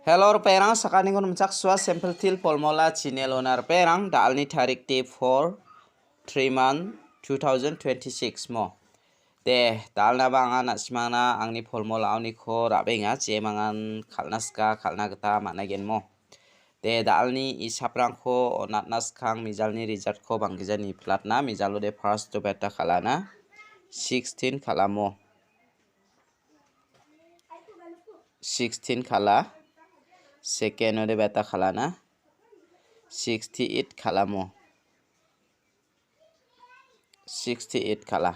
Hello perang sakani ngon mchak swa sample til polmola channel onar perang dalni tarik tip for 3 month 2026 mo de dalna banga nasmana angni polmola ani kho rabenga je mangan khalnaska khalna gata managen mo de dalni isaprang kho onatnas khang mijalni result kho banggijani platna mijalo de first to beta khalana 16 khalamo 16 khala second ode beta khalana 68 khalamo 68 khala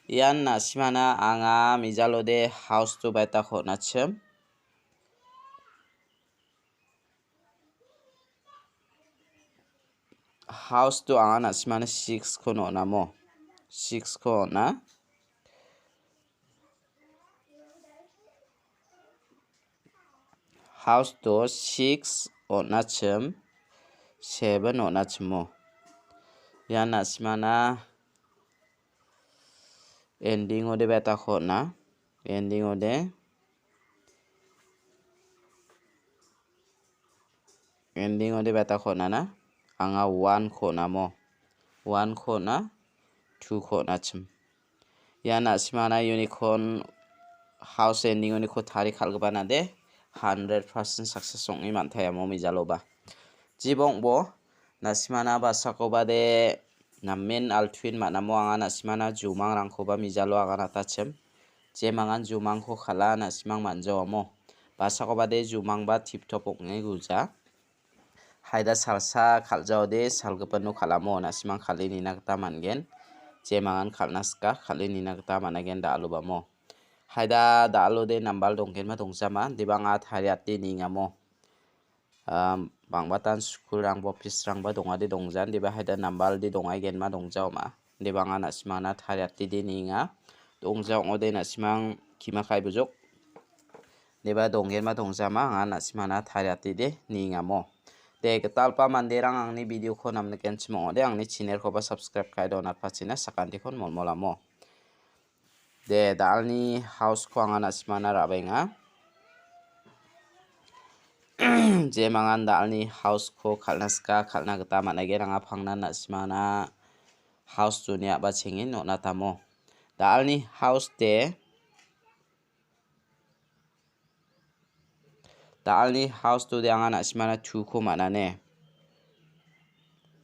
yan nasimana anga mijalode house to beta khona chem house to anga nasimana 6 khono namo 6 khona house to 6 ona chem 7 ona chemo yan nasimana ending ode beta khona ending ode beta khona na anga 1 khona mo 1 khona 2 khona chem yan nasimana unicorn house ending oni kho thari khalgabana de 100% success songi manthaya mo mijaloba jibong bo nasimana basakoba de namen altwin manamo anga nasimana jumang rangkhoba mijalo anga natachem je mangan jumang kho khala nasimang manjawa mo basakoba de jumang ba tiptop ongngai guja haida salsa khaljao de salgapano khalamo nasimang khalini nakta mangen je mangan khalnaska khalini nakta managen da aluba mo haida da alu de nambal dongken ma dongjama dibanga thariati ningamo bangbatan school rang office rang ba dongade dongjan diba haida nambal di dongai gen ma dongjama dibanga nasimana thariati de ninga dongjang ode nasimang kima khai bujok diba donggen ma dongjama anga nasimana thariati de ningamo de talpa manderang angni video kho namne ken chimo ode angni channel kho ba subscribe kai donat pachina sakanti khon molmolamo de dalni house kho anga nasimana rabenga je mangan dalni house kho khalnaska khalna gata manage ranga phangna nasimana house dunia ba chengin nona tamo dalni house de anga nasimana 2 kho manane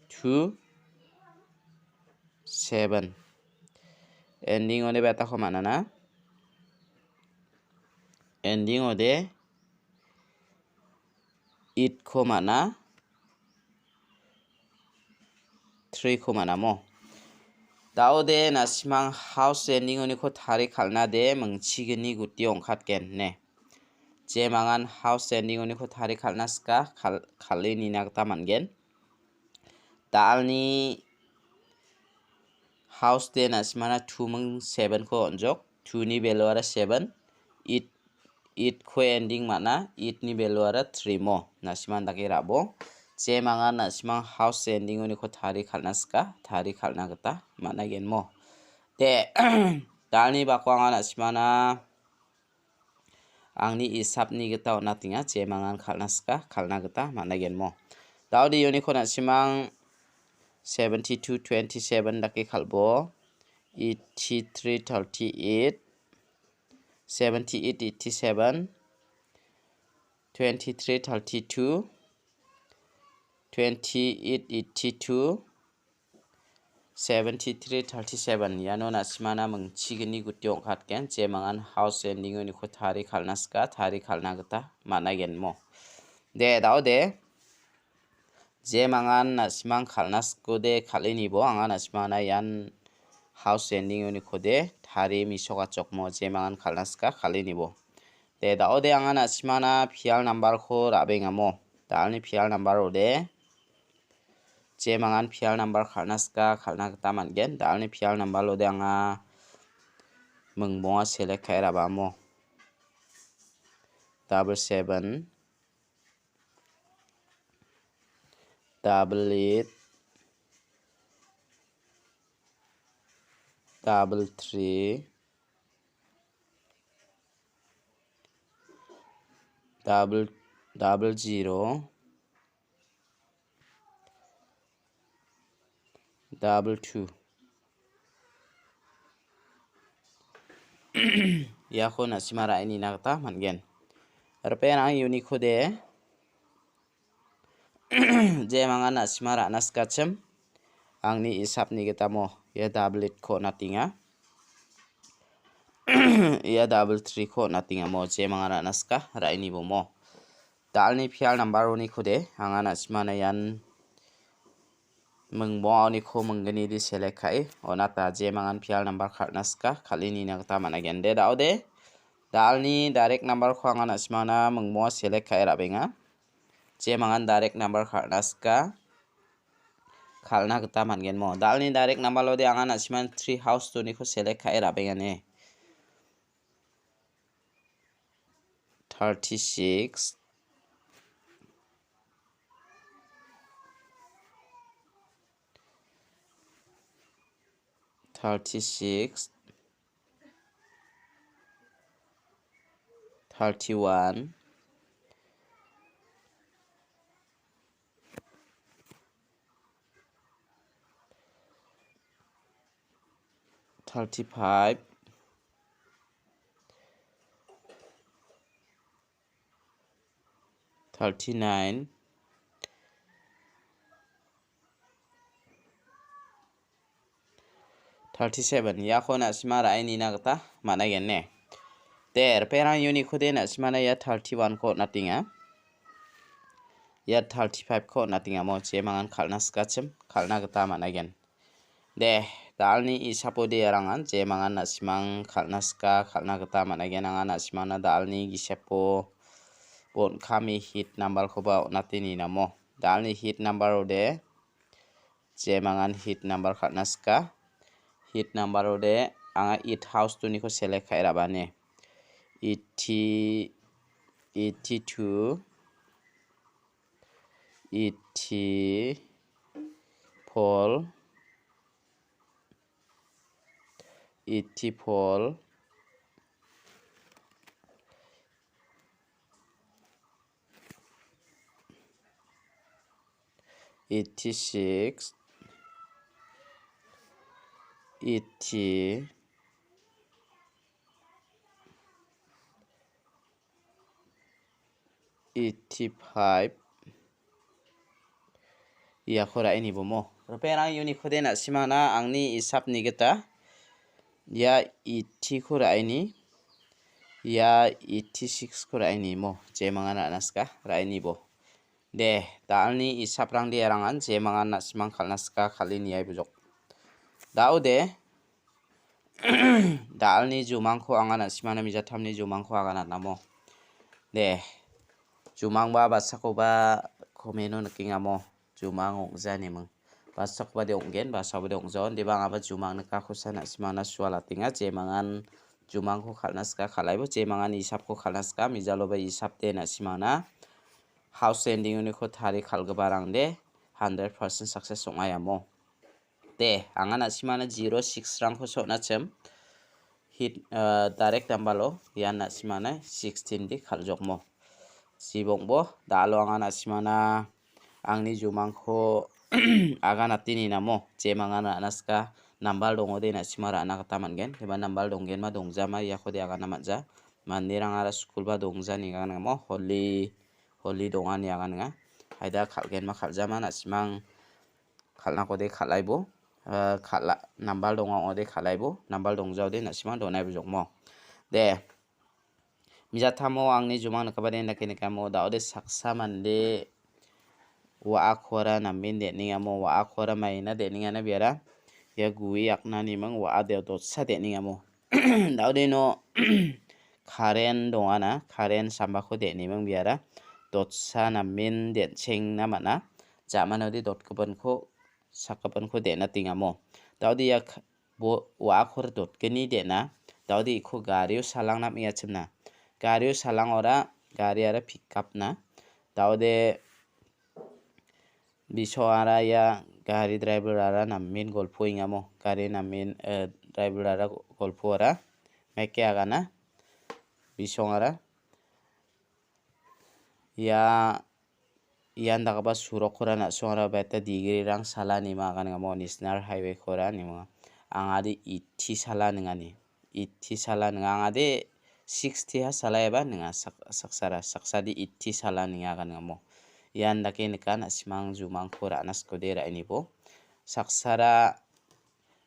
2 7 ending ode beta kho manana ending ode 8 kho mana 3 kho mana mo daode nasimang house ending oni kho thari khalna de mungchigini guti ongkhatken ne je mangan house ending oni kho thari khalnaska khalini nakta mangen dalni house de nasimana 2 mung 7 kho onjok 2 ni value ara 7 8 kho ending mana 8 ni value ara 3 mo nasiman dake rabo je mangan nasimang house ending oni kho thari khalnaska thari khalna gata managen mo de dalni bakwanga nasimana angni isapni gata onatinga je mangan khalnaska khalna gata managen mo daudi oni kho nasimang 72 27 dake khalbo 83 38 78 87 23 32 28 82 73 37 yano nasimana mungchigini guti ongkhatken je mangan house ending oni kho thari khalnaska thari khalna gata managen mo de daude je mangan nasimang khalnasko de khalini bo anga nasimana yan house ending oni kho de thari misoga chokmo je mangan khalnaska khalini bo de daude anga nasimana pial number kho rabengamo dalni pial number ode je mangan pial number khalnaska khalna gata mangen dalni pial number ode anga mungbonga select kai rabamo 77 88 33 double double zero double two ya ko na simara ini nakta mangen erpen ang unique ko de je mangan na simara naskachem ang ni isap ni kita mo ya double it ko natinga ya double three ko natinga mo je mangana naska ra ini bo mo dal ni phial number ni ko de angana simana yan mengbo ni ko mengani di select kai onata je mangan phial number khat naska khalini nakta managen de dao de dal ni direct number ko angana simana mengmo select kai ra benga je mangan direct number khat naska khalna gata mangen mo dal ni direct number lo de angana siman 3 house to ni ko select kai ra benga ne 36 31 35 39 37 ya ko na simara ini nakta mana gen ne ter perang unique ko de na simana ya 31 ko natinga ya 35 ko natinga mo je mangan khalna skachem khalna gata mana gen de dalni isapo de rangan je mangan na simang khalna ska khalna gata mana gen angan na simana dalni gisepo bon kami hit number ko ba natini namo dalni hit number ode je mangan hit number khatna ska hit number ode anga it house to ni ko select kai ra bane 82 84 86 80 85 ya khora ini bomo perang unique khode na simana angni isap ni geta ya 80 khora ini ya 86 khora ini mo je mangana naska ra ini bo de dalni isap rang de rangan je mangana simang khalnaska khalini ai bujok dao de dalni jumang ko angana simana mijathamni jumang ko agana namo de jumang ba basako ba komeno nakinga mo jumang ongjani meng basak ba de onggen basa ba de ongjon de bang aba jumang naka khosana simana swala tinga je mangan jumang ko khalnaska khalaibo je mangan isap ko khalnaska mijalo ba isap de na simana house ending ni ko thari khalga barang de 100% success ongaya mo de angana simana 06 rang ko sona chem hit direct number lo yana simana 16 di khaljok mo sibongbo dalo angana simana angni jumangko agana tini namo je mangana naska nambal dongo de na simara anak tamangen eba nambal donggen ma dongjama ya khode agana matja mandirang ara school ba dongja ni agana mo holy dongani agana nga haida khalgen ma khaljama na simang khalna kode khalaibo khala nambal dongo ode khalaibo nambal dongjau de na simang donai bujok mo de mijathamo angni jumang nakabade nakinekamo daode saksa mande wa akhora namin de ningamo wa akhora maina de ningana biara ya gui akna nimang wa ade dotsa de ningamo daode no karen dongana karen sambako de nimang biara dotsa namin de cheng na mana jamano de dot kaban ko sakaban ko de na tingamo daode ya wa akhora dot keni de na daode ko gario salang nam iya chimna gario salang ora gari ara pick up na daode biso ara ya gari driver ara namin golpo ingamo gari namin driver ara golpo ara meke agana biso ara ya yan dakaba surok khora na songra beta degree rang sala ni ma kan ngamo national highway khora ni ma angade 80 sala ningani 80 sala ninga angade 60 ha sala eba ninga saksadi 80 sala ninga kan ngamo yan dake nikan asmang jumang khora nas kodera ini bo saksara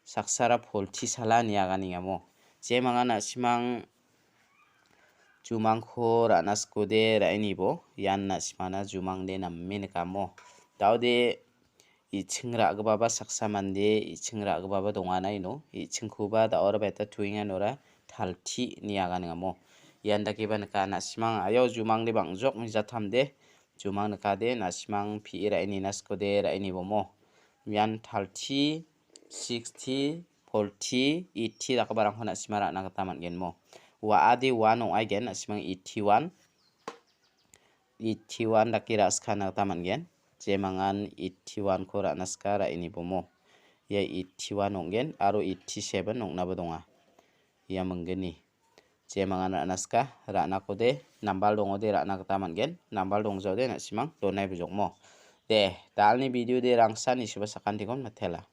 40 sala niya kan ngamo je mangana asmang jumang khora nas kodera ini bo yan na simana jumang de namme nikamo daude ichungra gbaba saksa mande ichungra gbaba dongana ino ichungkuba da ora beta tuinga nora thalti niya kan ngamo yan dake ba nikana simang ayo jumang de bangjok mi jatamde jumang nikade nasimang pi ra ini nas kodera ini bo mo yan thalti 60 40 80 da kabarang hona simara na kataman gen mo wa ade 1 ong aigen asimang 81 dakira skana taman gen jemangan 81 khora naskara ini bomo ya 81 onggen aro 87 ong nabo donga ya menggeni jemangan naska rana kode nambal dongo de rana taman gen nambal dongjo de nasimang donai bujok mo de dalni video de rangsan isiba sakan tikon matela